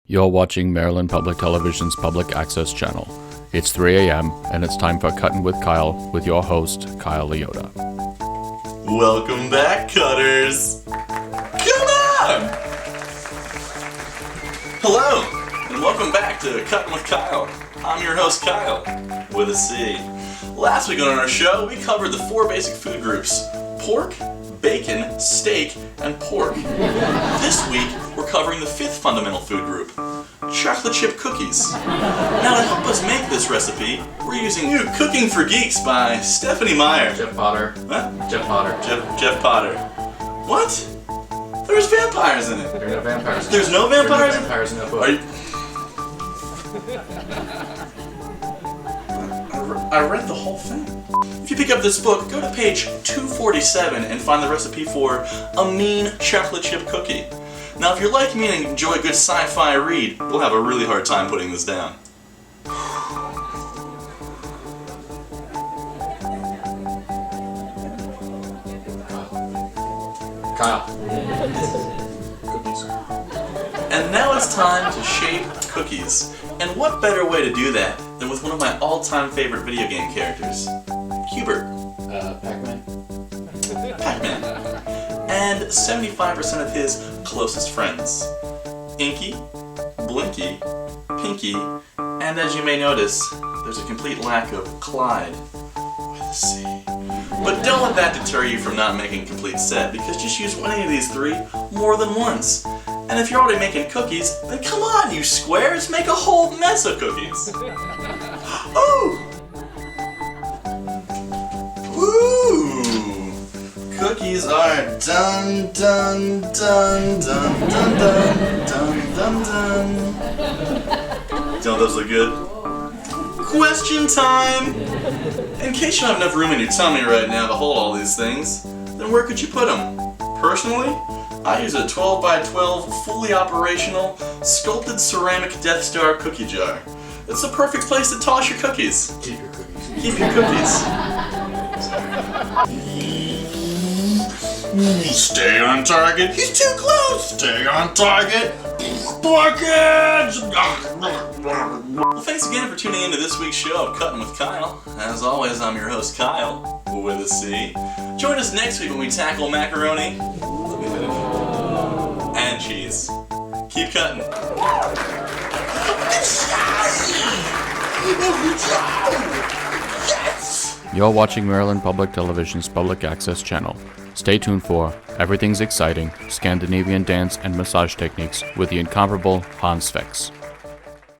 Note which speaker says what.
Speaker 1: You're watching Maryland Public Television's Public Access Channel. It's 3 a.m. and it's time for Cuttin with Cyle with your host, Cyle.
Speaker 2: Welcome back, Cutters! Come on! Hello, and welcome back to Cuttin with Cyle. I'm your host, Cyle, with a C. Last week on our show, we covered the 4 basic food groups: pork, bacon, steak, and pork. This week, we're covering the 5th fundamental food group: chocolate chip cookies. Now, to help us make this recipe, we're using Cooking for Geeks by Stephanie Meyer.
Speaker 3: Jeff Potter.
Speaker 2: What?
Speaker 3: Jeff Potter.
Speaker 2: Jeff Potter. What? There's vampires in it.
Speaker 3: There are no vampires.
Speaker 2: There's no vampires?
Speaker 3: There are no vampires in that book.
Speaker 2: Are you... I read the whole thing. If you pick up this book, go to page 247 and find the recipe for a mean chocolate chip cookie. Now, if you're like me and enjoy a good sci-fi read, you'll have a really hard time putting this down.
Speaker 3: Kyle.
Speaker 2: And now it's time to shape cookies. And what better way to do that than with one of my all-time favorite video game characters, Hubert.
Speaker 3: Pac-man.
Speaker 2: Pac-Man. And 75% of his closest friends: Inky, Blinky, Pinky, and as you may notice, there's a complete lack of Clyde with a C. But don't let that deter you from not making a complete set, because just use any of these 3 more than once. And if you're already making cookies, then come on, you squares, make a whole mess of cookies. Ooh! Woo! Cookies are done, done, done, done, done, done, done, done, done. Don't those look good? Question time! In case you don't have enough room in your tummy right now to hold all these things, then where could you put them? Personally, I use a 12 by 12 fully operational sculpted ceramic Death Star cookie jar. It's the perfect place to toss your cookies.
Speaker 3: Keep your cookies.
Speaker 2: Keep your cookies. Stay on target. He's too close. Stay on target. Buckets! Well, thanks again for tuning into this week's show of Cuttin' with Cyle. As always, I'm your host, Kyle, with a C. Join us next week when we tackle macaroni and cheese. Keep cutting. Yes!
Speaker 1: You're watching Maryland Public Television's Public Access Channel. Stay tuned for Everything's Exciting, Scandinavian Dance and Massage Techniques with the incomparable Hans Vex.